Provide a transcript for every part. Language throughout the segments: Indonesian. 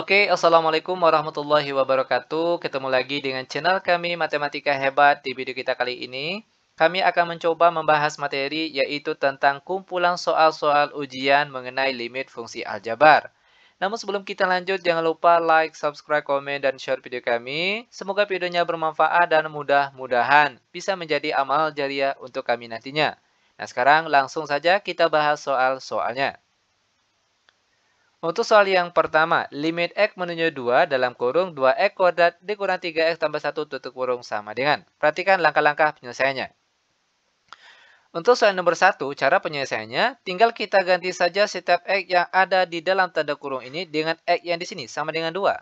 Oke, Assalamualaikum warahmatullahi wabarakatuh. Ketemu lagi dengan channel kami Matematika Hebat. Di video kita kali ini, kami akan mencoba membahas materi yaitu tentang kumpulan soal-soal ujian mengenai limit fungsi aljabar. Namun sebelum kita lanjut, jangan lupa like, subscribe, komen, dan share video kami. Semoga videonya bermanfaat dan mudah-mudahan bisa menjadi amal jariah untuk kami nantinya. Nah, sekarang langsung saja kita bahas soal-soalnya. Untuk soal yang pertama, limit X menuju 2 dalam kurung 2X kuadrat dikurang 3X tambah 1 tutup kurung sama dengan. Perhatikan langkah-langkah penyelesaiannya. Untuk soal nomor 1, cara penyelesaiannya, tinggal kita ganti saja setiap X yang ada di dalam tanda kurung ini dengan X yang di sini, sama dengan 2.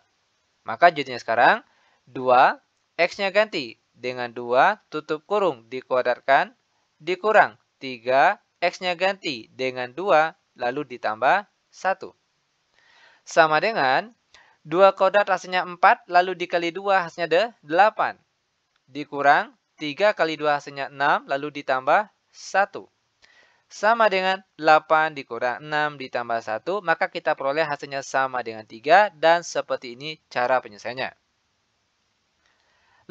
Maka jadinya sekarang, 2, X-nya ganti dengan 2 tutup kurung dikuadratkan, dikurang 3, X-nya ganti dengan 2, lalu ditambah 1. Sama dengan 2 kuadrat hasilnya 4, lalu dikali 2 hasilnya 8. Dikurang 3 kali 2 hasilnya 6, lalu ditambah 1. Sama dengan 8 dikurang 6 ditambah 1, maka kita peroleh hasilnya sama dengan 3, dan seperti ini cara penyelesaiannya.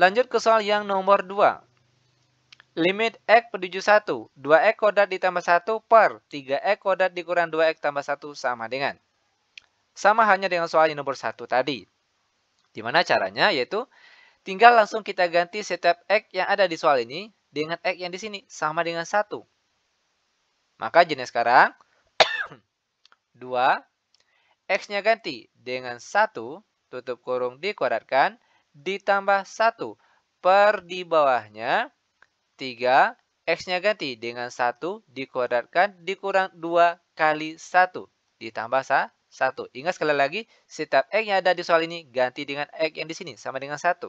Lanjut ke soal yang nomor 2. Limit X menuju 1, 2X kuadrat ditambah 1 per 3X kuadrat dikurang 2X tambah 1 sama dengan. Sama halnya dengan soal yang nomor 1 tadi. Dimana caranya? Yaitu tinggal langsung kita ganti setiap X yang ada di soal ini dengan X yang di sini. Sama dengan 1. Maka jenis sekarang 2. X-nya ganti dengan 1 tutup kurung dikuadratkan ditambah 1 per di bawahnya 3. X-nya ganti dengan 1 dikuadratkan dikurang 2 kali 1 ditambah 1. Ingat sekali lagi, setiap X yang ada di soal ini ganti dengan X yang di sini, sama dengan 1.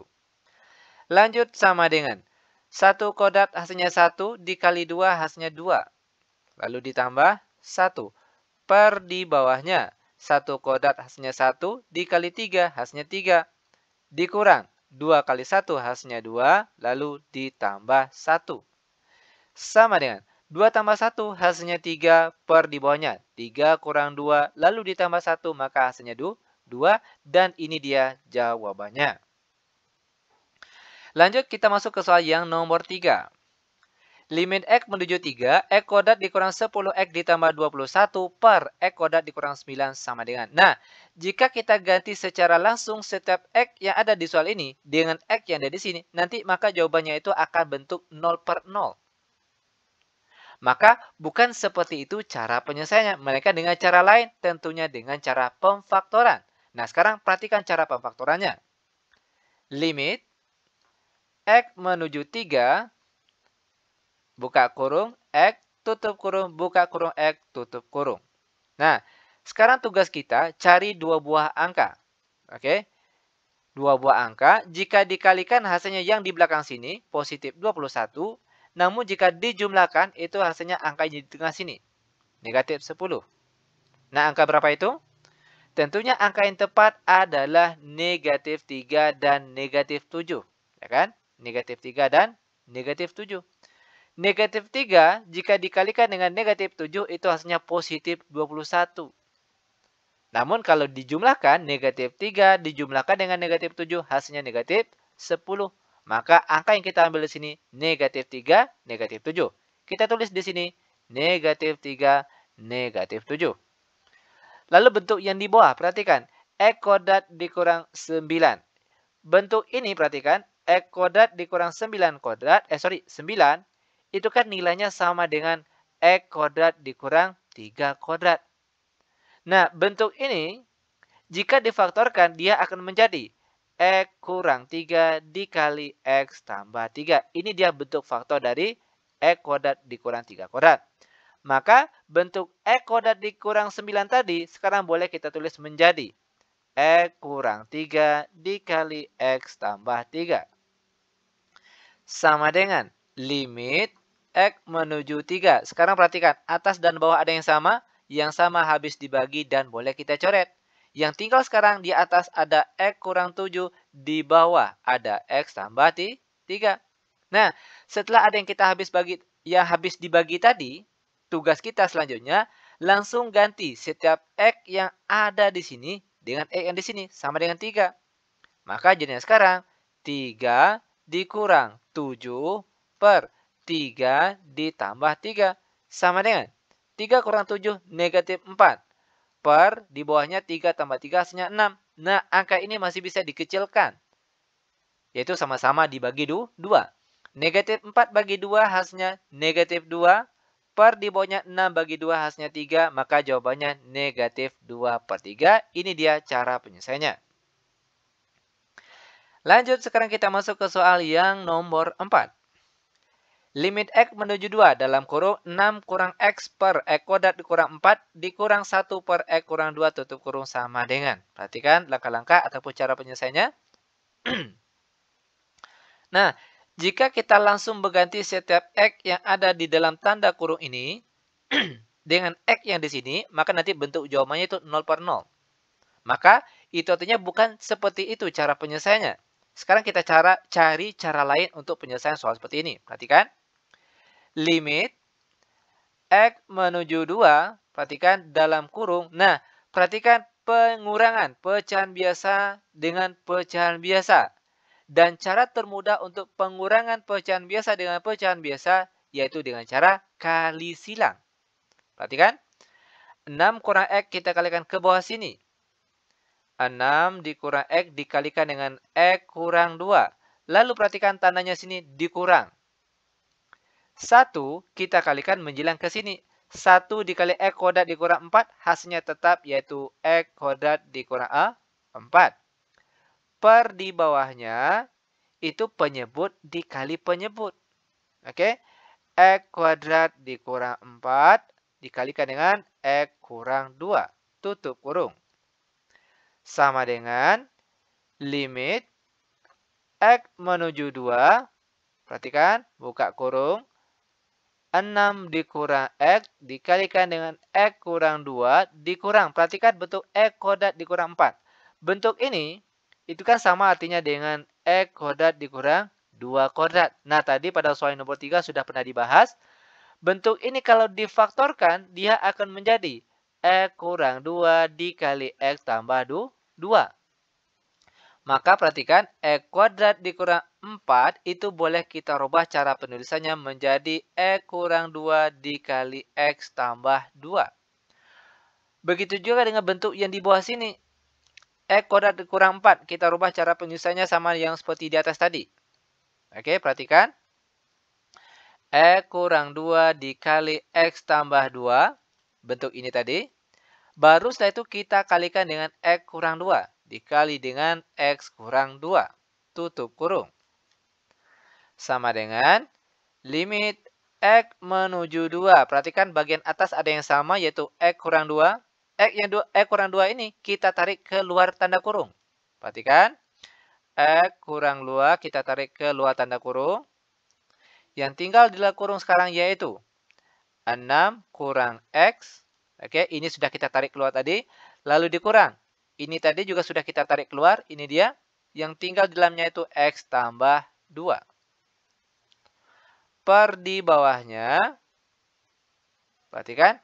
Lanjut sama dengan 1 kuadrat hasilnya 1 dikali 2 hasilnya 2. Lalu ditambah 1 per di bawahnya 1 kuadrat hasilnya 1 dikali 3 hasilnya 3. Dikurang 2 kali 1 hasilnya 2, lalu ditambah 1. Sama dengan 2 tambah 1 hasilnya 3 per di bawahnya. 3 kurang 2 lalu ditambah 1 maka hasilnya 2. Dan ini dia jawabannya. Lanjut kita masuk ke soal yang nomor 3. Limit X menuju 3, X kuadrat dikurang 10X ditambah 21 per X kuadrat dikurang 9 sama dengan. Nah, jika kita ganti secara langsung setiap X yang ada di soal ini dengan X yang ada di sini, nanti maka jawabannya itu akan bentuk 0 per 0. Maka bukan seperti itu cara penyelesaiannya. Mereka dengan cara lain, tentunya dengan cara pemfaktoran. Nah, sekarang perhatikan cara pemfaktorannya. Limit X menuju 3, buka kurung, X, tutup kurung, buka kurung, X, tutup kurung. Nah, sekarang tugas kita cari dua buah angka. Oke? Dua buah angka, jika dikalikan hasilnya yang di belakang sini, positif 21. Namun jika dijumlahkan, itu hasilnya angka di tengah sini. Negatif 10. Nah, angka berapa itu? Tentunya angka yang tepat adalah negatif 3 dan negatif 7. Ya kan? Negatif 3 dan negatif 7. Negatif 3 jika dikalikan dengan negatif 7 itu hasilnya positif 21. Namun kalau dijumlahkan negatif 3 dijumlahkan dengan negatif 7 hasilnya negatif 10. Maka angka yang kita ambil di sini negatif 3, negatif 7. Kita tulis di sini negatif 3, negatif 7. Lalu bentuk yang di bawah, perhatikan. X kuadrat dikurang 9. Bentuk ini perhatikan, X kuadrat dikurang 9 kuadrat, 9, itu kan nilainya sama dengan X kuadrat dikurang 3 kuadrat. Nah, bentuk ini, jika difaktorkan, dia akan menjadi X kurang 3 dikali X tambah 3. Ini dia bentuk faktor dari X kuadrat dikurang 3 kuadrat. Maka bentuk X kuadrat dikurang 9 tadi sekarang boleh kita tulis menjadi X kurang 3 dikali X tambah 3. Sama dengan limit X menuju 3. Sekarang perhatikan, atas dan bawah ada yang sama. Yang sama habis dibagi dan boleh kita coret. Yang tinggal sekarang di atas ada X kurang 7, di bawah ada X tambah 3. Nah, setelah ada yang kita habis dibagi tadi, tugas kita selanjutnya langsung ganti setiap X yang ada di sini dengan X yang di sini sama dengan 3. Maka jadinya sekarang 3 dikurang 7 per 3 ditambah 3 sama dengan 3 kurang 7 negatif 4 per di bawahnya 3 tambah 3 hasilnya 6. Nah, angka ini masih bisa dikecilkan. Yaitu sama-sama dibagi 2. Negatif 4 bagi 2 hasilnya negatif 2. Per di bawahnya 6 bagi 2 hasilnya 3. Maka jawabannya negatif 2 per 3. Ini dia cara penyelesaiannya. Lanjut, sekarang kita masuk ke soal yang nomor 4. Limit X menuju 2 dalam kurung 6 kurang X per X kuadrat dikurang 4 dikurang 1 per X kurang 2 tutup kurung sama dengan. Perhatikan langkah-langkah ataupun cara penyelesaiannya. Nah, jika kita langsung berganti setiap X yang ada di dalam tanda kurung ini dengan X yang di sini, maka nanti bentuk jawabannya itu 0 per 0. Maka itu artinya bukan seperti itu cara penyelesaiannya. Sekarang kita cari cara lain untuk penyelesaian soal seperti ini. Perhatikan. Limit X menuju 2, perhatikan dalam kurung. Nah, perhatikan pengurangan pecahan biasa dengan pecahan biasa. Dan cara termudah untuk pengurangan pecahan biasa dengan pecahan biasa, yaitu dengan cara kali silang. Perhatikan, 6 kurang X kita kalikan ke bawah sini. 6 dikurang X dikalikan dengan X kurang 2. Lalu perhatikan tandanya sini dikurang. 1 kita kalikan menjelang ke sini. 1 dikali X kuadrat dikurang 4, hasilnya tetap yaitu X kuadrat dikurang 4. Per di bawahnya, itu penyebut dikali penyebut. Oke? X kuadrat dikurang 4 dikalikan dengan X kurang 2. Tutup kurung. Sama dengan limit X menuju 2. Perhatikan, buka kurung. 6 dikurang X dikalikan dengan X kurang 2 dikurang. Perhatikan bentuk X kuadrat dikurang 4. Bentuk ini, itu kan sama artinya dengan X kuadrat dikurang 2 kuadrat. Nah, tadi pada soal nomor 3 sudah pernah dibahas. Bentuk ini kalau difaktorkan, dia akan menjadi X kurang 2 dikali X tambah 2. Maka perhatikan, X kuadrat dikurang 4 itu boleh kita rubah cara penulisannya menjadi X kurang 2 dikali X tambah 2. Begitu juga dengan bentuk yang di bawah sini. X kuadrat dikurang 4, kita rubah cara penulisannya sama yang seperti di atas tadi. Oke, perhatikan. X kurang 2 dikali X tambah 2. Bentuk ini tadi. Baru setelah itu kita kalikan dengan X kurang 2. Dikali dengan X kurang 2. Tutup kurung. Sama dengan limit X menuju 2. Perhatikan bagian atas ada yang sama yaitu X kurang 2. X kurang 2 ini kita tarik ke luar tanda kurung. Perhatikan. X kurang 2 kita tarik ke luar tanda kurung. Yang tinggal di dalam kurung sekarang yaitu 6 kurang X. Oke, ini sudah kita tarik keluar tadi. Lalu dikurang. Ini tadi juga sudah kita tarik keluar. Ini dia. Yang tinggal di dalamnya itu X tambah 2. Per di bawahnya. Perhatikan.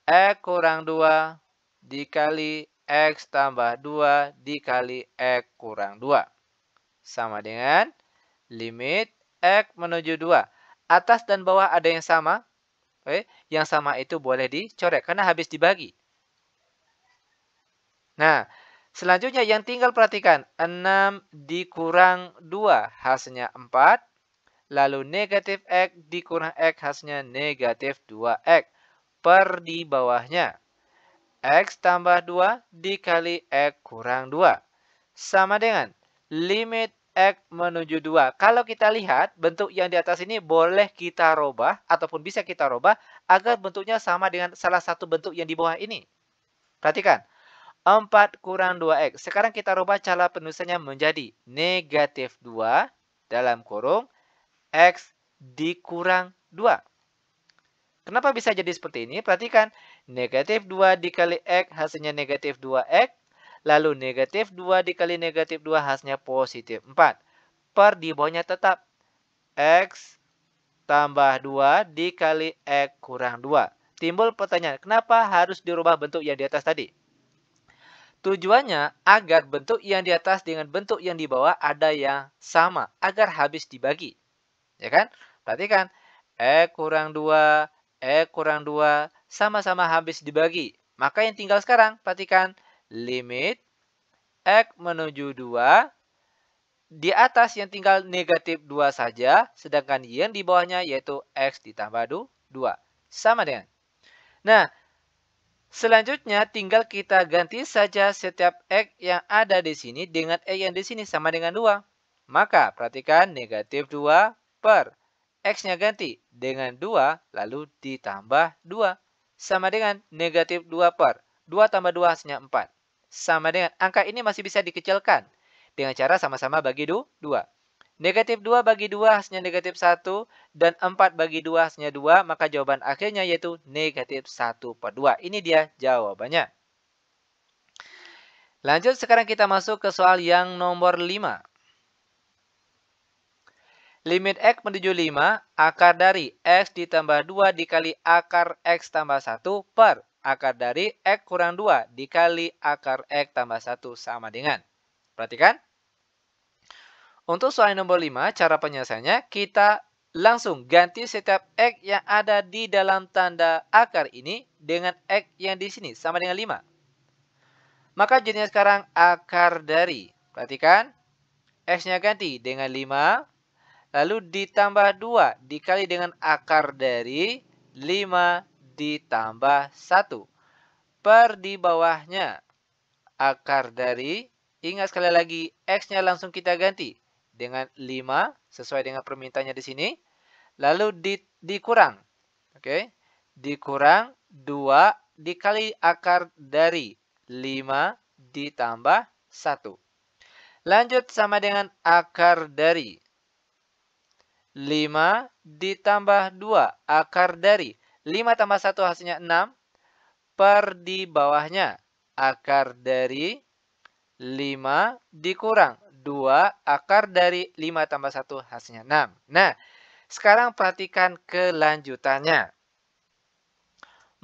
X kurang 2 dikali X tambah 2 dikali X kurang 2. Sama dengan limit X menuju 2. Atas dan bawah ada yang sama. Oke, yang sama itu boleh dicoret karena habis dibagi. Nah, selanjutnya yang tinggal perhatikan. 6 dikurang 2 hasilnya 4. Lalu negatif X dikurang X hasilnya negatif 2X. Per di bawahnya. X tambah 2 dikali X kurang 2. Sama dengan limit X menuju 2. Kalau kita lihat bentuk yang di atas ini boleh kita robah ataupun bisa kita robah agar bentuknya sama dengan salah satu bentuk yang di bawah ini. Perhatikan. 4 kurang 2X. Sekarang kita rubah cara penulisannya menjadi negatif 2 dalam kurung X dikurang 2. Kenapa bisa jadi seperti ini? Perhatikan. Negatif 2 dikali X hasilnya negatif 2X. Lalu negatif 2 dikali negatif 2 hasilnya positif 4. Per di bawahnya tetap X tambah 2 dikali X kurang 2. Timbul pertanyaan, kenapa harus dirubah bentuk yang di atas tadi? Tujuannya agar bentuk yang di atas dengan bentuk yang di bawah ada yang sama, agar habis dibagi. Ya kan? Perhatikan, kurang 2, kurang 2, sama-sama habis dibagi. Maka yang tinggal sekarang, perhatikan, limit X menuju 2, di atas yang tinggal negatif 2 saja, sedangkan yang di bawahnya yaitu X ditambah 2. Sama dengan. Nah, selanjutnya tinggal kita ganti saja setiap X yang ada di sini dengan X yang di sini sama dengan 2. Maka perhatikan negatif 2 per X-nya ganti dengan 2 lalu ditambah 2. Sama dengan negatif 2 per 2 tambah 2 hasilnya 4. Sama dengan angka ini masih bisa dikecilkan dengan cara sama-sama bagi 2. Negatif 2 bagi 2 hasilnya negatif 1. Dan 4 bagi 2 hasilnya 2. Maka jawaban akhirnya yaitu negatif 1 per 2. Ini dia jawabannya. Lanjut sekarang kita masuk ke soal yang nomor 5. Limit X menuju 5, akar dari X ditambah 2 dikali akar X tambah 1 per akar dari X kurang 2 dikali akar X tambah 1 sama dengan. Perhatikan. Untuk soal nomor 5, cara penyelesaiannya kita langsung ganti setiap X yang ada di dalam tanda akar ini dengan X yang di sini sama dengan 5. Maka jadinya sekarang akar dari, perhatikan, X-nya ganti dengan 5, lalu ditambah 2 dikali dengan akar dari 5 ditambah 1. Per di bawahnya akar dari, ingat sekali lagi, X-nya langsung kita ganti dengan 5 sesuai dengan permintaannya di sini. Lalu dikurang. Oke. Dikurang 2 dikali akar dari 5 ditambah 1. Lanjut sama dengan akar dari 5 ditambah 2. Akar dari 5 tambah 1 hasilnya 6. Per di bawahnya akar dari 5 dikurang 2, akar dari 5 tambah 1 hasilnya 6. Nah, sekarang perhatikan kelanjutannya.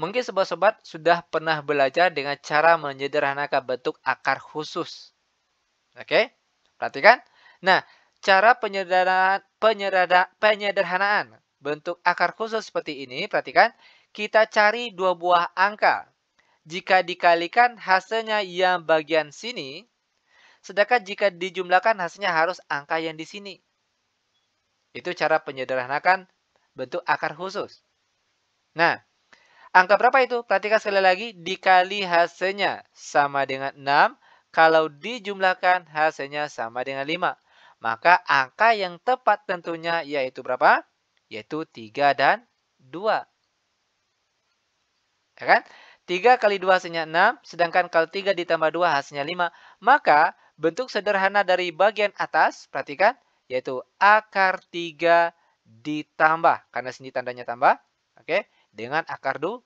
Mungkin sobat-sobat sudah pernah belajar dengan cara menyederhanakan bentuk akar khusus. Oke, perhatikan. Nah, cara penyederhanaan bentuk akar khusus seperti ini, perhatikan. Kita cari dua buah angka. Jika dikalikan hasilnya yang bagian sini, sedangkan jika dijumlahkan hasilnya harus angka yang di sini. Itu cara penyederhanakan bentuk akar khusus. Nah, angka berapa itu? Perhatikan sekali lagi, dikali hasilnya sama dengan 6. Kalau dijumlahkan hasilnya sama dengan 5. Maka angka yang tepat tentunya yaitu berapa? Yaitu 3 dan 2. Ya kan? 3 kali 2 hasilnya 6. Sedangkan kalau 3 ditambah 2 hasilnya 5. Maka bentuk sederhana dari bagian atas, perhatikan, yaitu akar 3 ditambah. Karena sini tandanya tambah. Oke, dengan akar 2.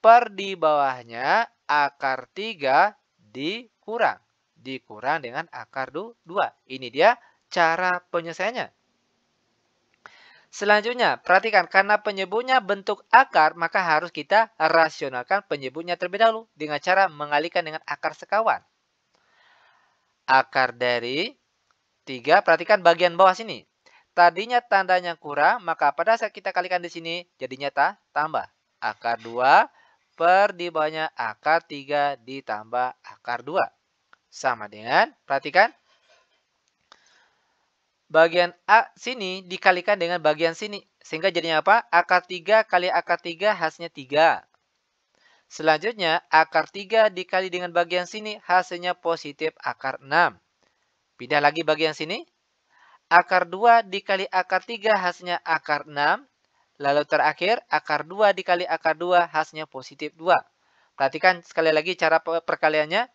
Per di bawahnya akar 3 dikurang. Dikurang dengan akar 2. Ini dia cara penyelesaiannya. Selanjutnya, perhatikan karena penyebutnya bentuk akar, maka harus kita rasionalkan penyebutnya terlebih dahulu dengan cara mengalihkan dengan akar sekawan. Akar dari 3, perhatikan bagian bawah sini. Tadinya tandanya kurang, maka pada saat kita kalikan di sini jadinya tambah. Akar 2 per di bawahnya akar 3 ditambah akar 2. Sama dengan, perhatikan, bagian A sini dikalikan dengan bagian sini. Sehingga jadinya apa? Akar 3 kali akar 3 hasilnya 3. Selanjutnya, akar 3 dikali dengan bagian sini hasilnya positif akar 6. Pindah lagi bagian sini. Akar 2 dikali akar 3 hasilnya akar 6. Lalu terakhir, akar 2 dikali akar 2 hasilnya positif 2. Perhatikan sekali lagi cara perkaliannya.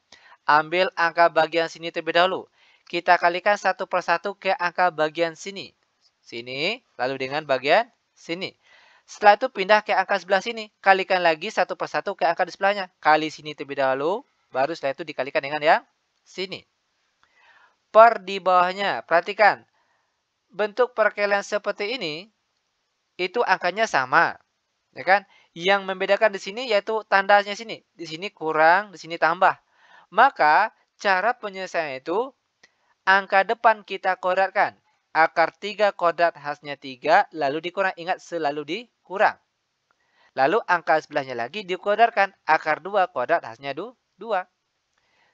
Ambil angka bagian sini terlebih dahulu. Kita kalikan satu persatu ke angka bagian sini. Sini, lalu dengan bagian sini. Setelah itu pindah ke angka sebelah sini. Kalikan lagi satu persatu ke angka di sebelahnya. Kali sini terlebih dahulu, baru setelah itu dikalikan dengan yang sini. Per di bawahnya, perhatikan. Bentuk perkalian seperti ini, itu angkanya sama. Ya kan? Yang membedakan di sini yaitu tandanya sini. Di sini kurang, di sini tambah. Maka cara penyelesaian itu angka depan kita kodratkan. Akar 3 kodrat hasilnya 3, lalu dikurang. Ingat, selalu dikurang. Lalu angka sebelahnya lagi dikuadratkan. Akar 2 kuadrat hasilnya 2.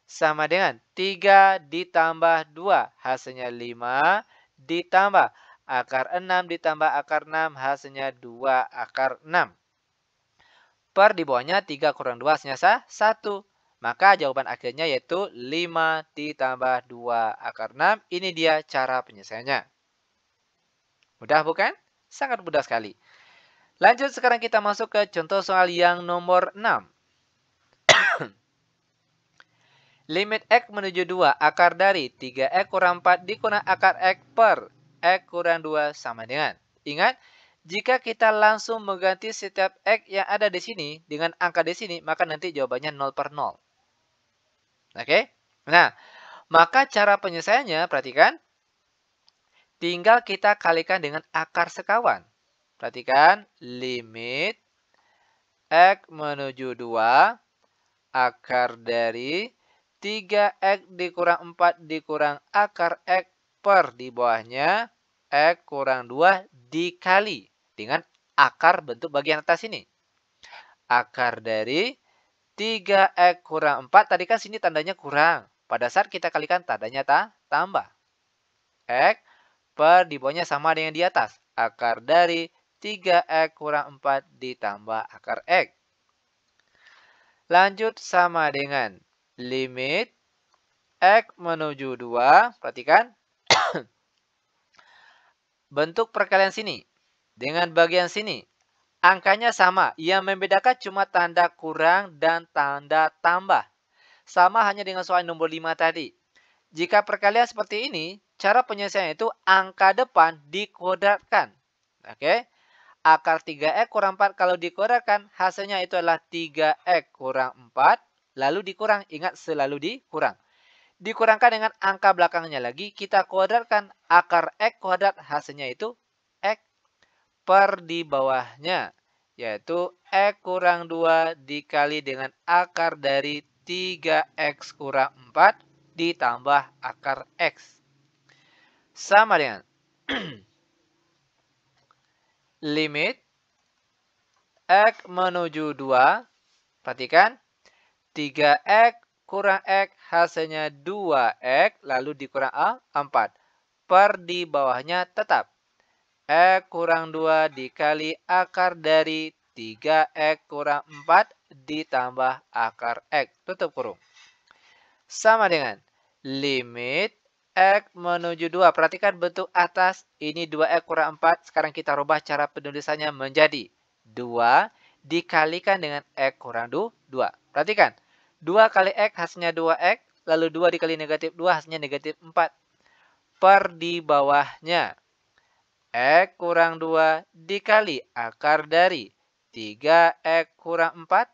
Sama dengan 3 ditambah 2 hasilnya 5 ditambah akar 6 ditambah akar 6 hasilnya 2 akar 6. Per di bawahnya 3 kurang 2 hasilnya 1. Maka jawaban akhirnya yaitu 5 ditambah 2 akar 6. Ini dia cara penyelesaiannya. Mudah bukan? Sangat mudah sekali. Lanjut sekarang kita masuk ke contoh soal yang nomor 6. Limit X menuju 2 akar dari 3X kurang 4 dikurang akar X per X kurang 2 sama dengan. Ingat, jika kita langsung mengganti setiap X yang ada di sini dengan angka di sini, maka nanti jawabannya 0 per 0. Oke? Nah, maka cara penyelesaiannya, perhatikan. Tinggal kita kalikan dengan akar sekawan. Perhatikan, limit X menuju 2 akar dari 3X dikurang 4 dikurang akar X per di bawahnya X kurang 2 dikali dengan akar bentuk bagian atas ini. Akar dari 3X kurang 4, tadi kan sini tandanya kurang. Pada saat kita kalikan tandanya tambah. X per di bawahnya sama dengan di atas. Akar dari 3X kurang 4 ditambah akar X. Lanjut sama dengan limit X menuju 2. Perhatikan. Bentuk perkalian sini dengan bagian sini. Angkanya sama. Yang membedakan cuma tanda kurang dan tanda tambah. Sama hanya dengan soal nomor 5 tadi. Jika perkalian seperti ini, cara penyelesaian itu angka depan dikuadratkan. Oke. Akar 3X kurang 4 kalau dikuadratkan, hasilnya itu adalah 3X kurang 4. Lalu dikurang. Ingat, selalu dikurang. Dikurangkan dengan angka belakangnya lagi, kita kuadratkan akar X kuadrat, hasilnya itu X per di bawahnya. Yaitu X kurang 2 dikali dengan akar dari 3X kurang 4 ditambah akar X. Sama dengan limit X menuju 2. Perhatikan. 3X kurang X hasilnya 2X lalu dikurang 4. Per di bawahnya tetap X kurang 2 dikali akar dari 3X kurang 4 ditambah akar X. Tutup kurung. Sama dengan limit X menuju 2. Perhatikan bentuk atas. Ini 2X kurang 4. Sekarang kita rubah cara penulisannya menjadi 2 dikalikan dengan X kurang 2. Perhatikan. 2 kali X hasilnya 2X. Lalu 2 dikali negatif 2 hasilnya negatif 4. Per di bawahnya X kurang 2 dikali akar dari 3X kurang 4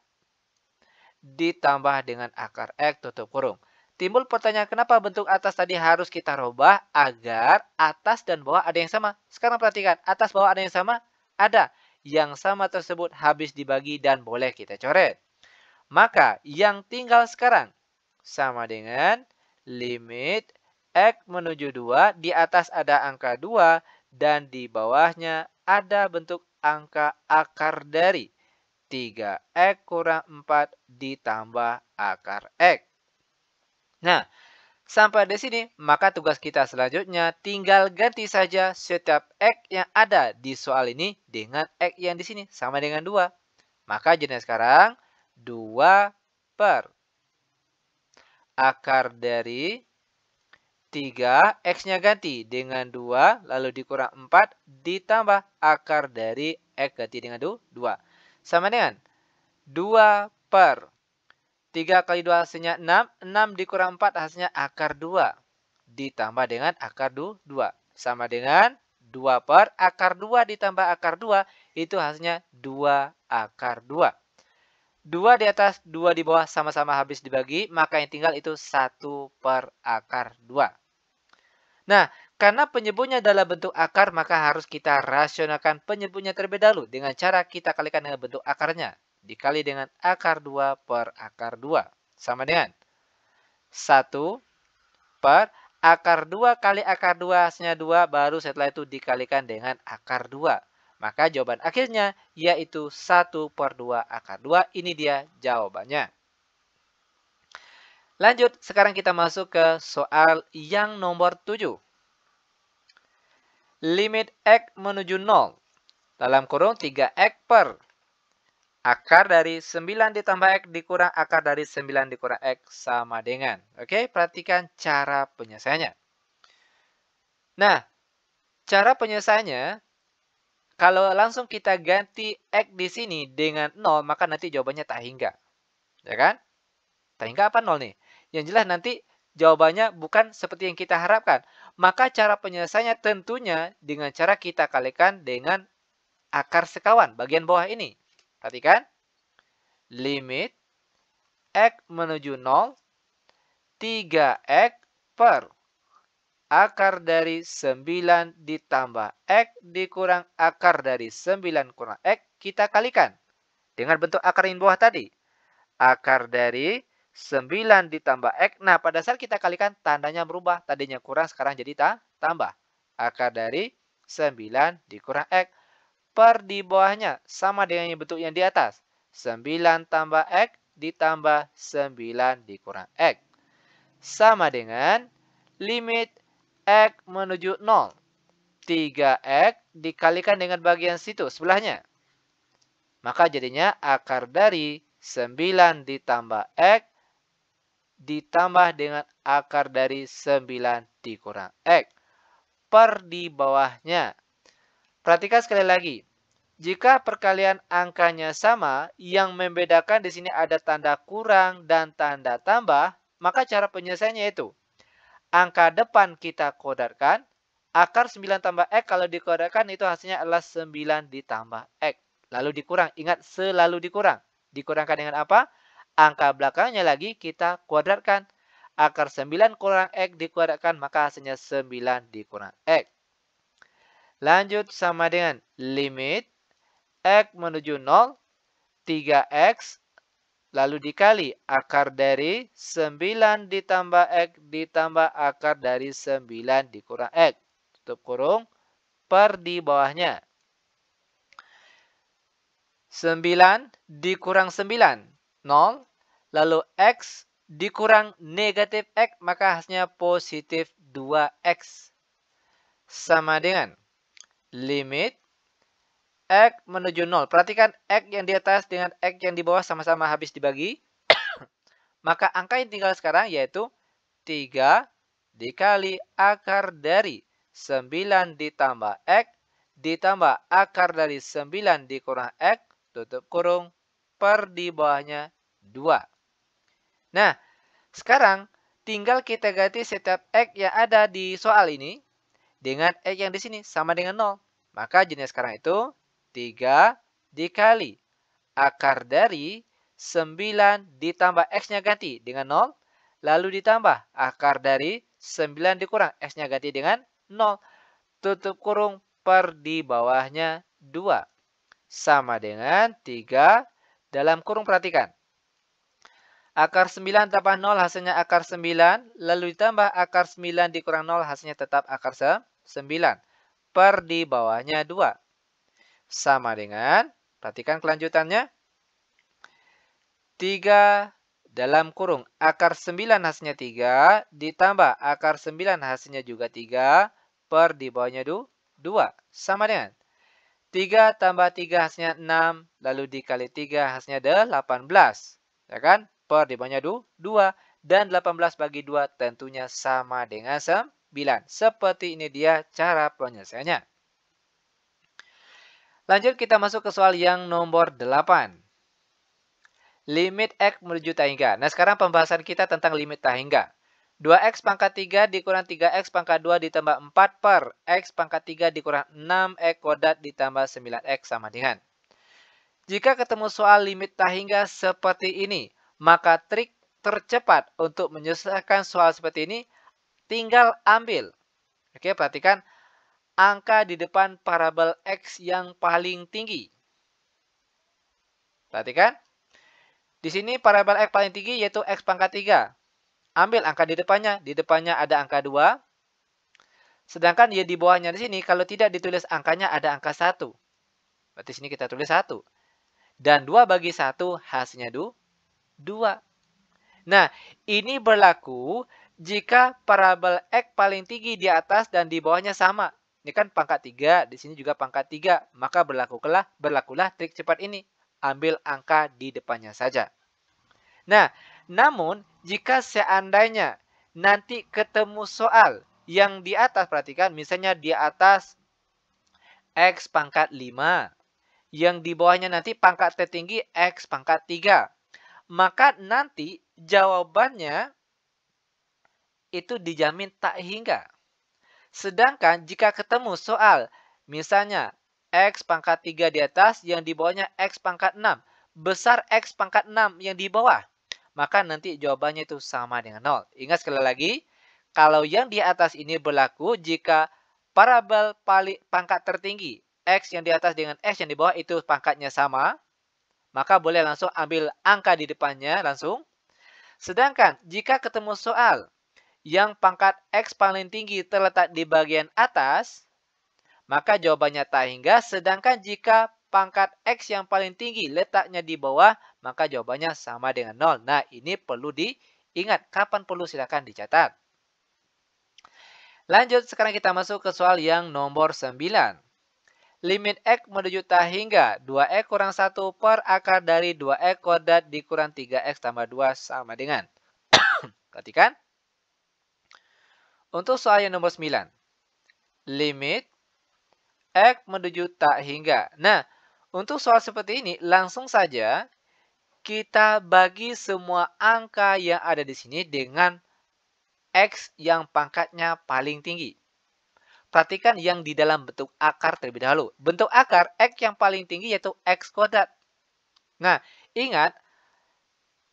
ditambah dengan akar X tutup kurung. Timbul pertanyaan, kenapa bentuk atas tadi harus kita rubah agar atas dan bawah ada yang sama? Sekarang perhatikan, atas bawah ada yang sama? Ada. Yang sama tersebut habis dibagi dan boleh kita coret. Maka yang tinggal sekarang sama dengan limit X menuju 2. Di atas ada angka 2 dan di bawahnya ada bentuk angka akar dari 3X kurang 4 ditambah akar X. Nah, sampai di sini, maka tugas kita selanjutnya tinggal ganti saja setiap X yang ada di soal ini dengan X yang di sini sama dengan 2. Maka jadinya sekarang 2 per akar dari 3, X-nya ganti dengan 2, lalu dikurang 4, ditambah akar dari X ganti dengan 2. Sama dengan 2 per 3 kali 2 hasilnya 6, 6 dikurang 4 hasilnya akar 2, ditambah dengan akar 2. Sama dengan 2 per akar 2 ditambah akar 2, itu hasilnya 2 akar 2. 2 di atas, 2 di bawah sama-sama habis dibagi, maka yang tinggal itu 1 per akar 2. Nah, karena penyebutnya dalam bentuk akar, maka harus kita rasionalkan penyebutnya terlebih dahulu dengan cara kita kalikan dengan bentuk akarnya. Dikali dengan akar 2 per akar 2. Sama dengan 1 per akar 2 kali akar 2 hasilnya 2, baru setelah itu dikalikan dengan akar 2. Maka jawaban akhirnya yaitu 1 per 2 akar 2. Ini dia jawabannya. Lanjut, sekarang kita masuk ke soal yang nomor 7. Limit X menuju 0. Dalam kurung 3X per akar dari 9 ditambah X dikurang akar dari 9 dikurang X sama dengan. Oke, perhatikan cara penyelesaiannya. Nah, cara penyelesaiannya, kalau langsung kita ganti X di sini dengan 0, maka nanti jawabannya tak hingga. Ya kan? Tak hingga apa 0 nih? Yang jelas nanti jawabannya bukan seperti yang kita harapkan. Maka cara penyelesaiannya tentunya dengan cara kita kalikan dengan akar sekawan bagian bawah ini. Perhatikan. Limit X menuju 0, 3X per akar dari 9 ditambah X dikurang akar dari 9 kurang X, kita kalikan dengan bentuk akar yang bawah tadi. Akar dari 9 ditambah X. Nah, pada saat kita kalikan, tandanya berubah. Tadinya kurang, sekarang jadi tambah. Akar dari 9 dikurang X. Per di bawahnya, sama dengan yang bentuk yang di atas. 9 tambah X ditambah 9 dikurang X. Sama dengan limit X menuju 0. 3X dikalikan dengan bagian situ, sebelahnya. Maka jadinya akar dari 9 ditambah X ditambah dengan akar dari 9 dikurang X. Per di bawahnya. Perhatikan sekali lagi. Jika perkalian angkanya sama, yang membedakan di sini ada tanda kurang dan tanda tambah, maka cara penyelesaiannya itu. Angka depan kita kodarkan, akar 9 tambah X kalau dikodarkan itu hasilnya adalah 9 ditambah X. Lalu dikurang, ingat selalu dikurang. Dikurangkan dengan apa? Angka belakangnya lagi kita kuadratkan. Akar 9 kurang X dikuadratkan, maka hasilnya 9 dikurang X. Lanjut sama dengan limit X menuju 0, 3X, lalu dikali akar dari 9 ditambah X ditambah akar dari 9 dikurang X. Tutup kurung, per di bawahnya. 9 dikurang 9, 0. Lalu X dikurang negatif X, maka hasilnya positif 2X. Sama dengan limit X menuju 0. Perhatikan X yang di atas dengan X yang di bawah sama-sama habis dibagi. Maka angka yang tinggal sekarang yaitu 3 dikali akar dari 9 ditambah X ditambah akar dari 9 dikurang X, tutup kurung, per di bawahnya 2. Nah, sekarang tinggal kita ganti setiap X yang ada di soal ini dengan X yang di sini sama dengan 0. Maka jenis sekarang itu 3 dikali akar dari 9 ditambah X-nya ganti dengan 0. Lalu ditambah akar dari 9 dikurang X-nya ganti dengan 0. Tutup kurung, per di bawahnya 2. Sama dengan 3 dalam kurung, perhatikan. Akar 9 tambah 0 hasilnya akar 9. Lalu ditambah akar 9 dikurang 0 hasilnya tetap akar 9. Per di bawahnya 2. Sama dengan, perhatikan kelanjutannya. 3 dalam kurung akar 9 hasilnya 3. Ditambah akar 9 hasilnya juga 3. Per di bawahnya 2. Sama dengan 3 tambah 3 hasilnya 6. Lalu dikali 3 hasilnya 18. Ya kan? Per di bawahnya 2. Dan 18 bagi 2 tentunya sama dengan 9. Seperti ini dia cara penyelesaiannya. Lanjut kita masuk ke soal yang nomor 8. Limit X menuju tak hingga. Nah, sekarang pembahasan kita tentang limit tak hingga. 2X pangkat 3 dikurang 3X pangkat 2 ditambah 4 per X pangkat 3 dikurang 6X kuadrat ditambah 9X sama dengan. Jika ketemu soal limit tak hingga seperti ini, maka trik tercepat untuk menyelesaikan soal seperti ini tinggal ambil. Oke, perhatikan angka di depan parabel X yang paling tinggi. Perhatikan. Di sini parabel X paling tinggi yaitu X pangkat 3. Ambil angka di depannya ada angka 2. Sedangkan ya di bawahnya di sini, kalau tidak ditulis angkanya ada angka 1. Berarti sini kita tulis 1. Dan 2 bagi 1 hasilnya 2. Nah, ini berlaku jika parabel X paling tinggi di atas dan di bawahnya sama. Ini kan pangkat 3, di sini juga pangkat 3. Maka berlakulah trik cepat ini. Ambil angka di depannya saja. Nah, namun jika seandainya nanti ketemu soal yang di atas, perhatikan misalnya di atas X pangkat 5. Yang di bawahnya nanti pangkat tertinggi X pangkat 3. Maka nanti jawabannya itu dijamin tak hingga. Sedangkan jika ketemu soal, misalnya X pangkat 3 di atas, yang di bawahnya X pangkat 6. Besar X pangkat 6 yang di bawah. Maka nanti jawabannya itu sama dengan 0. Ingat sekali lagi, kalau yang di atas ini berlaku jika parabel pangkat tertinggi, X yang di atas dengan X yang di bawah itu pangkatnya sama, maka boleh langsung ambil angka di depannya langsung. Sedangkan jika ketemu soal yang pangkat X paling tinggi terletak di bagian atas, maka jawabannya tak hingga. Sedangkan jika pangkat X yang paling tinggi letaknya di bawah, maka jawabannya sama dengan 0. Nah, ini perlu diingat. Kapan perlu silakan dicatat. Lanjut, sekarang kita masuk ke soal yang nomor 9. Limit X menuju tak hingga 2X kurang 1 per akar dari 2X kuadrat dikurang 3X tambah 2 sama dengan. Perhatikan. Untuk soal yang nomor 9. Limit X menuju tak hingga. Nah, untuk soal seperti ini, langsung saja kita bagi semua angka yang ada di sini dengan X yang pangkatnya paling tinggi. Perhatikan yang di dalam bentuk akar terlebih dahulu. Bentuk akar X yang paling tinggi yaitu X kuadrat. Nah, ingat,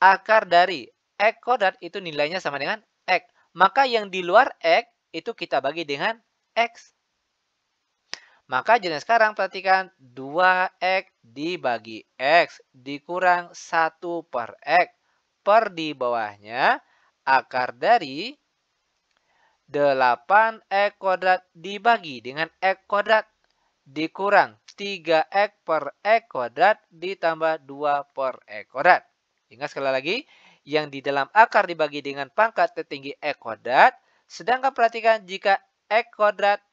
akar dari X kuadrat itu nilainya sama dengan X. Maka yang di luar X itu kita bagi dengan X. Maka jadi sekarang perhatikan 2X dibagi X dikurang 1 per X. Per di bawahnya akar dari 8X kuadrat dibagi dengan X kuadrat dikurang 3X per X kuadrat ditambah 2 per X kuadrat. Ingat sekali lagi, yang di dalam akar dibagi dengan pangkat tertinggi X kuadrat. Sedangkan perhatikan jika X kuadrat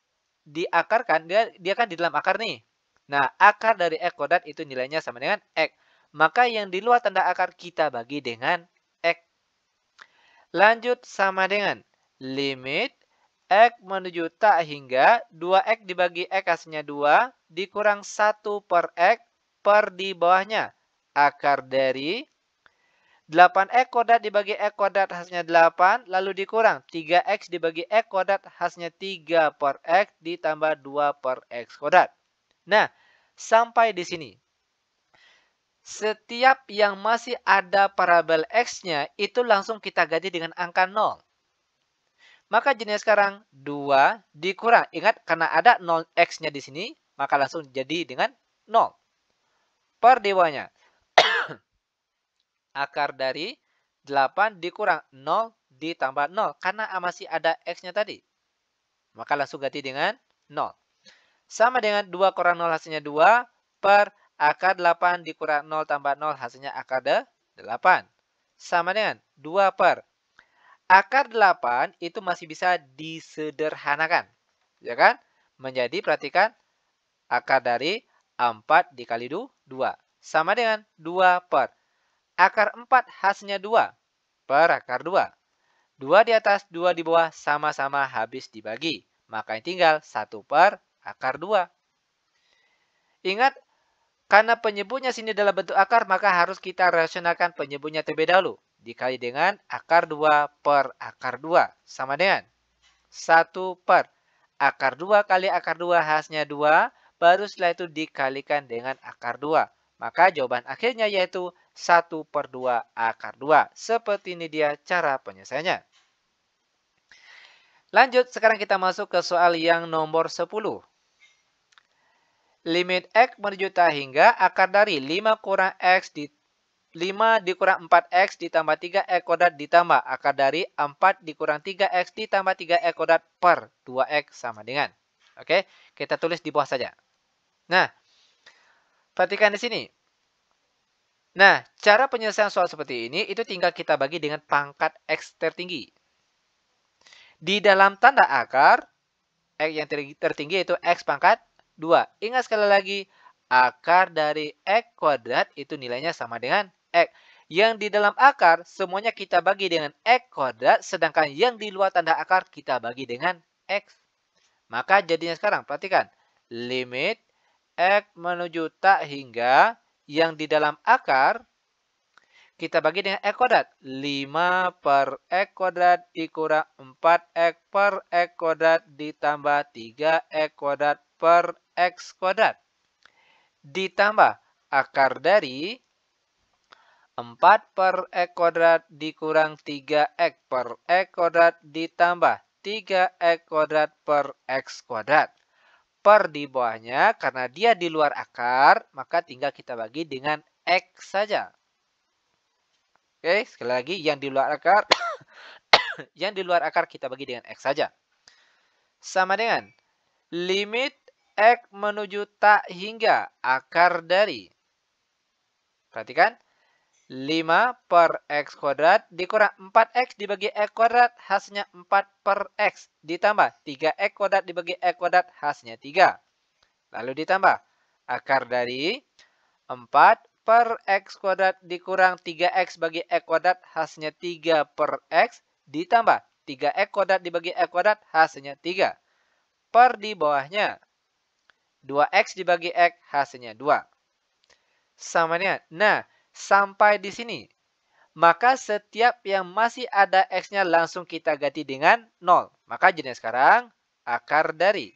diakarkan, dia kan di dalam akar nih. Nah, akar dari X kuadrat itu nilainya sama dengan X. Maka yang di luar tanda akar kita bagi dengan X. Lanjut sama dengan limit X menuju tak hingga 2X dibagi X hasilnya 2 dikurang 1 per X per di bawahnya. Akar dari 8X kuadrat dibagi X kuadrat hasilnya 8 lalu dikurang 3X dibagi X kuadrat hasilnya 3 per X ditambah 2 per X kuadrat. Nah, sampai di sini. Setiap yang masih ada parabel X-nya itu langsung kita ganti dengan angka 0. Maka jenis sekarang 2 dikurang. Ingat karena ada 0 X-nya di sini, maka langsung jadi dengan 0. Per di bawahnya. Akar dari 8 dikurang 0 ditambah 0. Karena masih ada X-nya tadi. Maka langsung ganti dengan 0. Sama dengan 2 kurang 0 hasilnya 2 per akar 8 dikurang 0 tambah 0 hasilnya akar 8. Sama dengan 2 per. Akar 8 itu masih bisa disederhanakan. Ya kan? Menjadi, perhatikan, akar dari 4 dikali 2. Sama dengan 2 per. Akar 4 hasilnya 2 per akar 2. 2 di atas, 2 di bawah sama-sama habis dibagi. Maka yang tinggal 1 per akar 2. Ingat, karena penyebutnya sini dalam bentuk akar, maka harus kita rasionalkan penyebutnya terlebih dahulu. Dikali dengan akar 2 per akar 2. Sama dengan 1 per akar 2 kali akar 2 hasilnya 2. Baru setelah itu dikalikan dengan akar 2. Maka jawaban akhirnya yaitu 1 per 2 akar 2. Seperti ini dia cara penyelesaiannya. Lanjut, sekarang kita masuk ke soal yang nomor 10. Limit X menuju tak hingga akar dari 5 kurang X 5 dikurang 4x ditambah 3x kuadrat ditambah akar dari 4 dikurang 3x ditambah 3x kuadrat per 2x sama dengan. Oke, kita tulis di bawah saja. Nah, perhatikan di sini. Nah, cara penyelesaian soal seperti ini itu tinggal kita bagi dengan pangkat x tertinggi. Di dalam tanda akar, x yang tertinggi itu x pangkat 2. Ingat sekali lagi, akar dari x kuadrat itu nilainya sama dengan x. Yang di dalam akar, semuanya kita bagi dengan x kuadrat, sedangkan yang di luar tanda akar kita bagi dengan x. Maka jadinya sekarang, perhatikan. Limit x menuju tak hingga yang di dalam akar, kita bagi dengan x kuadrat. 5 per x kuadrat dikurang 4x per x kuadrat ditambah 3x kuadrat per x kuadrat. Ditambah akar dari 4 per x kuadrat dikurang 3x per x kuadrat ditambah 3x kuadrat per x kuadrat. Per di bawahnya, karena dia di luar akar, maka tinggal kita bagi dengan x saja. Oke, sekali lagi yang di luar akar yang di luar akar kita bagi dengan x saja. Sama dengan limit x menuju tak hingga akar dari. Perhatikan. 5 per x kuadrat dikurang 4x dibagi x kuadrat hasilnya 4 per x. Ditambah 3x kuadrat dibagi x kuadrat hasilnya 3. Lalu ditambah akar dari 4 per x kuadrat dikurang 3x bagi x kuadrat hasilnya 3 per x. Ditambah 3x kuadrat dibagi x kuadrat hasilnya 3. Per di bawahnya 2x dibagi x hasilnya 2. Sama dengan. Nah, sampai di sini. Maka setiap yang masih ada x-nya langsung kita ganti dengan 0. Maka jadinya sekarang akar dari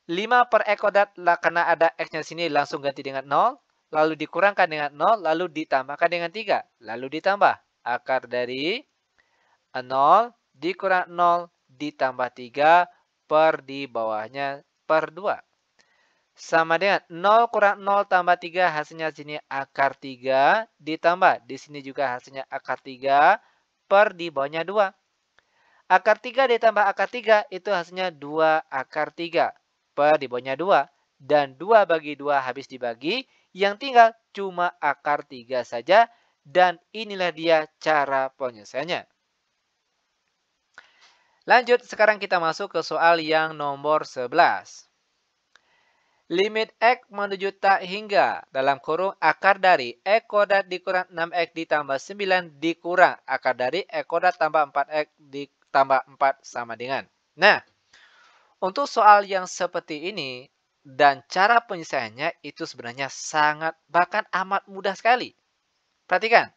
5 per x kuadrat karena ada x-nya sini langsung ganti dengan 0. Lalu dikurangkan dengan 0. Lalu ditambahkan dengan 3. Lalu ditambah akar dari 0 dikurang 0 ditambah 3 per di bawahnya per 2. Sama dengan 0 kurang 0 tambah 3 hasilnya sini akar 3 ditambah di sini juga hasilnya akar 3 per di bawahnya 2. Akar 3 ditambah akar 3 itu hasilnya 2 akar 3 per di bawahnya 2. Dan 2 bagi 2 habis dibagi, yang tinggal cuma akar 3 saja dan inilah dia cara penyelesaiannya. Lanjut, sekarang kita masuk ke soal yang nomor 11. Limit x menuju tak hingga dalam kurung akar dari x kuadrat dikurang 6x ditambah 9 dikurang akar dari x kuadrat tambah 4x ditambah 4 sama dengan. Nah, untuk soal yang seperti ini dan cara penyelesaiannya itu sebenarnya sangat bahkan amat mudah sekali. Perhatikan.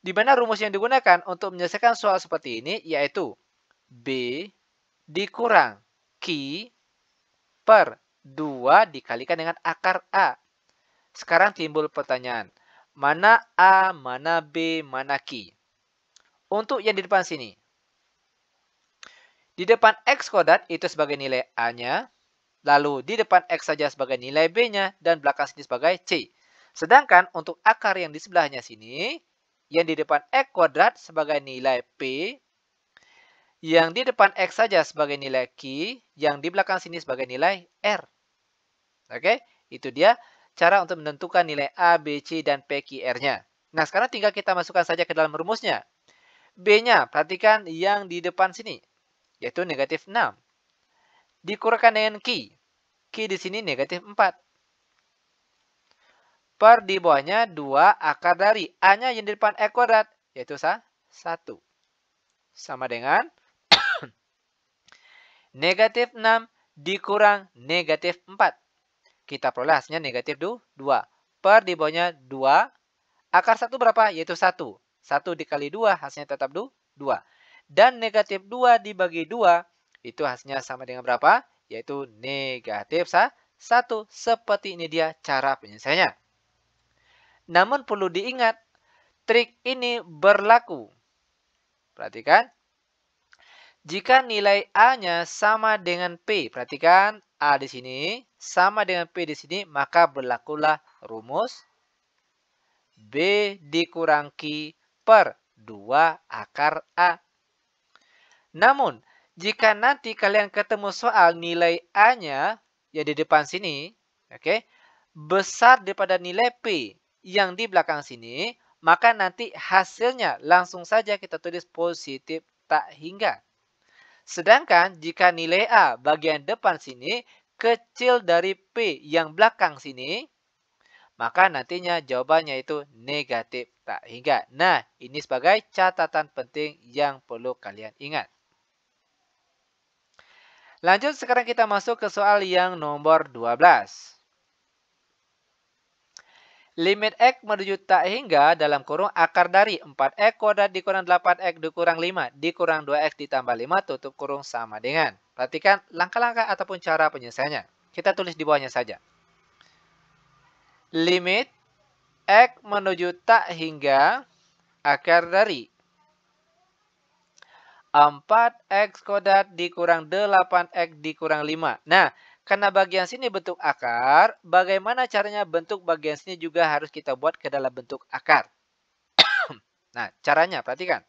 Di mana rumus yang digunakan untuk menyelesaikan soal seperti ini yaitu B dikurang Q per 2 dikalikan dengan akar A. Sekarang timbul pertanyaan. Mana A, mana B, mana Q? Untuk yang di depan sini. Di depan X kuadrat itu sebagai nilai A-nya. Lalu di depan X saja sebagai nilai B-nya. Dan belakang sini sebagai C. Sedangkan untuk akar yang di sebelahnya sini. Yang di depan X kuadrat sebagai nilai P. Yang di depan X saja sebagai nilai Q. Yang di belakang sini sebagai nilai R. Oke, itu dia cara untuk menentukan nilai A, B, C, dan P, Q, R-nya. Nah, sekarang tinggal kita masukkan saja ke dalam rumusnya. B-nya, perhatikan yang di depan sini, yaitu negatif 6. Dikurangkan dengan Q. Q di sini negatif 4. Per di bawahnya 2 akar dari A-nya yang di depan X kuadrat, yaitu 1. Sama dengan negatif 6 dikurang negatif 4. Kita peroleh hasilnya negatif 2. Per di bawahnya 2. Akar 1 berapa? Yaitu 1. 1 dikali 2 hasilnya tetap 2. Dan negatif 2 dibagi 2 itu hasilnya sama dengan berapa? Yaitu negatif 1. Seperti ini dia cara penyelesaiannya. Namun perlu diingat, trik ini berlaku. Perhatikan. Jika nilai A-nya sama dengan P, perhatikan A di sini sama dengan P di sini, maka berlakulah rumus B dikurang Q per 2 akar A. Namun, jika nanti kalian ketemu soal nilai A-nya ya di depan sini, oke, besar daripada nilai P yang di belakang sini, maka nanti hasilnya langsung saja kita tulis positif tak hingga. Sedangkan jika nilai A bagian depan sini kecil dari P yang belakang sini, maka nantinya jawabannya itu negatif tak hingga. Nah, ini sebagai catatan penting yang perlu kalian ingat. Lanjut, sekarang kita masuk ke soal yang nomor 12. Limit X menuju tak hingga dalam kurung akar dari 4X kuadrat dikurang 8X dikurang 5 dikurang 2X ditambah 5 tutup kurung sama dengan. Perhatikan langkah-langkah ataupun cara penyelesaiannya. Kita tulis di bawahnya saja. Limit X menuju tak hingga akar dari 4X kuadrat dikurang 8X dikurang 5. Nah, karena bagian sini bentuk akar, bagaimana caranya bentuk bagian sini juga harus kita buat ke dalam bentuk akar. Nah, caranya perhatikan.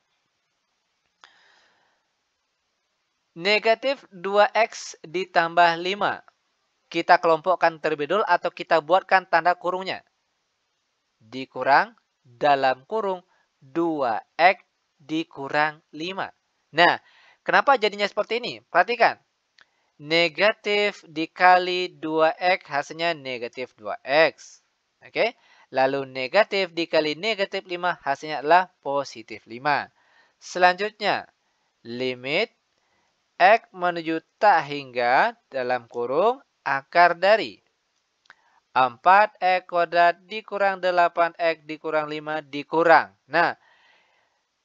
Negatif 2X ditambah 5. Kita kelompokkan terlebih dahulu atau kita buatkan tanda kurungnya. Dikurang dalam kurung 2X dikurang 5. Nah, kenapa jadinya seperti ini? Perhatikan. Negatif dikali 2X hasilnya negatif 2X. Oke. Lalu negatif dikali negatif 5 hasilnya adalah positif 5. Selanjutnya, limit X menuju tak hingga dalam kurung akar dari 4X kuadrat dikurang 8X dikurang 5 dikurang. Nah,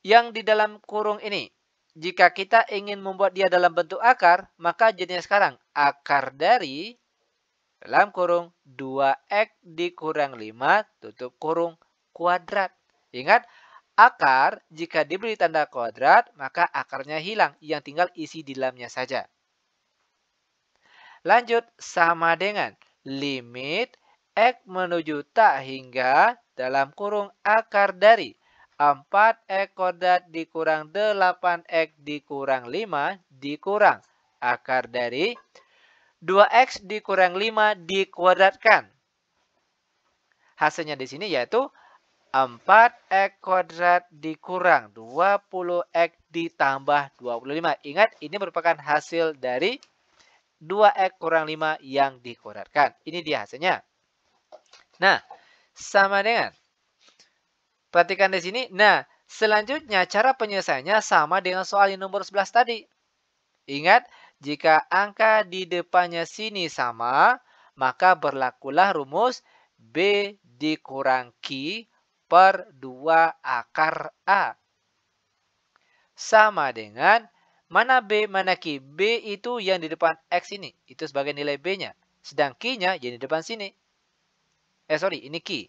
yang di dalam kurung ini, jika kita ingin membuat dia dalam bentuk akar, maka jadinya sekarang akar dari dalam kurung 2X dikurang 5 tutup kurung kuadrat. Ingat, akar jika diberi tanda kuadrat, maka akarnya hilang. Yang tinggal isi di dalamnya saja. Lanjut, sama dengan limit X menuju tak hingga dalam kurung akar dari 4X kuadrat dikurang 8X dikurang 5 dikurang akar dari 2X dikurang 5 dikuadratkan. Hasilnya di sini yaitu 4X kuadrat dikurang 20X ditambah 25. Ingat, ini merupakan hasil dari 2X kurang 5 yang dikuadratkan. Ini dia hasilnya. Nah, sama dengan. Perhatikan di sini. Nah, selanjutnya cara penyelesaiannya sama dengan soal yang nomor 11 tadi. Ingat, jika angka di depannya sini sama, maka berlakulah rumus B dikurang Q per 2 akar A. Sama dengan mana B, mana Q. B itu yang di depan X ini. Itu sebagai nilai B-nya. Sedang Q-nya yang di depan sini. Ini Q.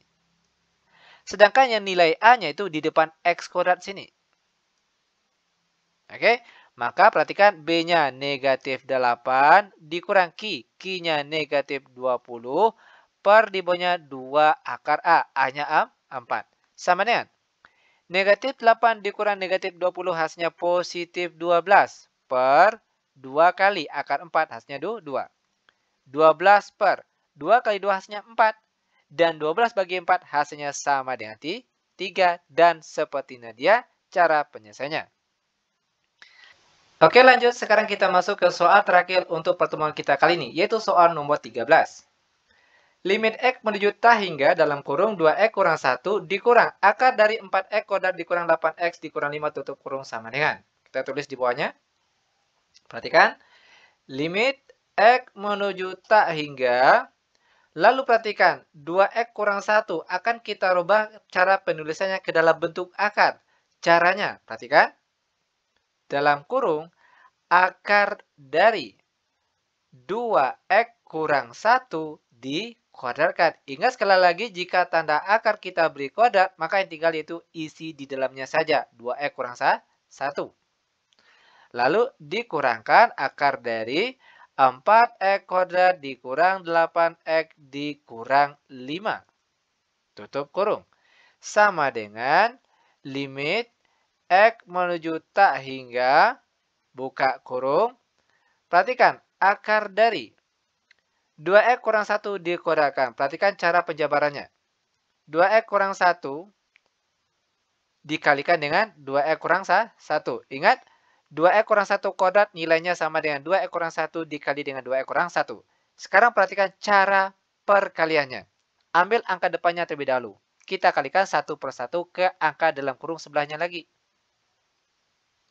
Sedangkan yang nilai A-nya itu di depan X kuadrat sini. Oke, maka perhatikan B-nya negatif 8 dikurang Q. Q-nya negatif 20 per di bawahnya 2 akar A. A-nya 4. Sama dengan negatif 8 dikurang negatif 20 hasilnya positif 12 per 2 kali akar 4 hasilnya 2. 12 per 2 kali 2 hasilnya 4. Dan 12 bagi 4 hasilnya sama dengan 3. Dan sepertinya dia cara penyelesaiannya. Oke, lanjut. Sekarang kita masuk ke soal terakhir untuk pertemuan kita kali ini, yaitu soal nomor 13. Limit X menuju tak hingga dalam kurung 2X kurang 1 dikurang akar dari 4X kuadrat dikurang 8X dikurang 5 tutup kurung sama dengan. Kita tulis di bawahnya. Perhatikan. Limit X menuju tak hingga. Lalu perhatikan, 2X kurang 1 akan kita rubah cara penulisannya ke dalam bentuk akar. Caranya, perhatikan. Dalam kurung, akar dari 2X kurang 1 dikuadratkan. Ingat sekali lagi, jika tanda akar kita beri kuadrat, maka yang tinggal yaitu isi di dalamnya saja. 2X kurang 1. Lalu dikurangkan akar dari 4X kuadrat dikurang 8X dikurang 5. Tutup kurung. sama dengan limit X menuju tak hingga, buka kurung. Perhatikan, akar dari 2X kurang 1 dikuadratkan. Perhatikan cara penjabarannya. 2X kurang 1 dikalikan dengan 2X kurang 1. Ingat, 2X kurang 1 kuadrat nilainya sama dengan 2X kurang 1 dikali dengan 2X kurang 1. Sekarang perhatikan cara perkaliannya. Ambil angka depannya terlebih dahulu. Kita kalikan satu per satu ke angka dalam kurung sebelahnya lagi.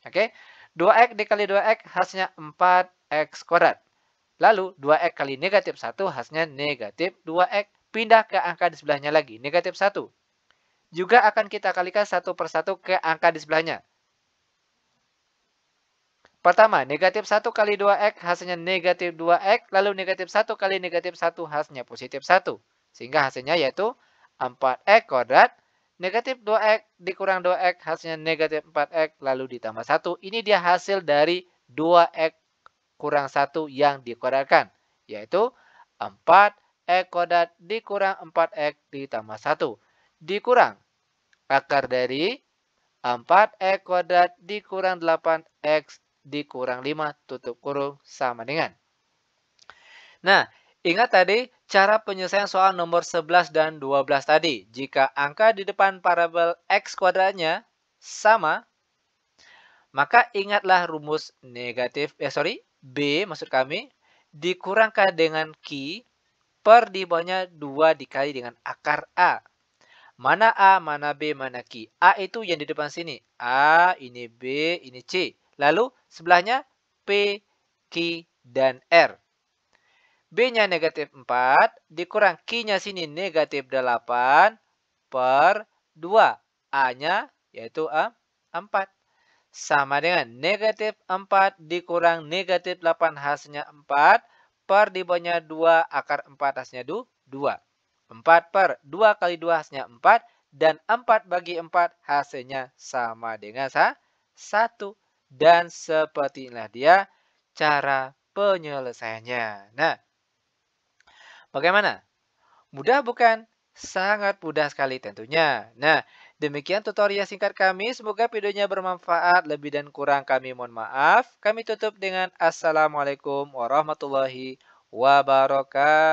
Oke, 2X dikali 2X hasilnya 4X kuadrat. Lalu 2X kali negatif 1 hasilnya negatif 2X. Pindah ke angka di sebelahnya lagi, negatif 1. Juga akan kita kalikan satu per satu ke angka di sebelahnya. Pertama, negatif 1 kali 2X hasilnya negatif 2X. Lalu negatif 1 kali negatif 1 hasilnya positif 1. Sehingga hasilnya yaitu 4X kuadrat. Negatif 2X dikurang 2X hasilnya negatif 4X. Lalu ditambah 1. Ini dia hasil dari 2X kurang 1 yang dikuadratkan. Yaitu 4X kuadrat dikurang 4X ditambah 1. Dikurang akar dari 4X kuadrat dikurang 8X dikurang 5 tutup kurung sama dengan. Nah, ingat tadi cara penyelesaian soal nomor 11 dan 12 tadi. Jika angka di depan parabel X kuadratnya sama, maka ingatlah rumus B maksud kami, dikurangkan dengan Q per di bawahnya 2 dikali dengan akar A. Mana A, mana B, mana Q. A itu yang di depan sini. A, ini B, ini C. Lalu sebelahnya P, Q, dan R. B-nya negatif 4, dikurang Q-nya sini negatif 8 per 2. A-nya yaitu 4. Sama dengan negatif 4 dikurang negatif 8 hasilnya 4 per di bawahnya 2 akar 4 hasilnya 2. 4 per 2 kali 2 hasilnya 4 dan 4 bagi 4 hasilnya sama dengan 1. Dan seperti inilah dia cara penyelesaiannya. Nah, bagaimana? Mudah bukan? Sangat mudah sekali tentunya. Nah, demikian tutorial singkat kami. Semoga videonya bermanfaat. Lebih dan kurang kami mohon maaf. Kami tutup dengan Assalamualaikum warahmatullahi wabarakatuh.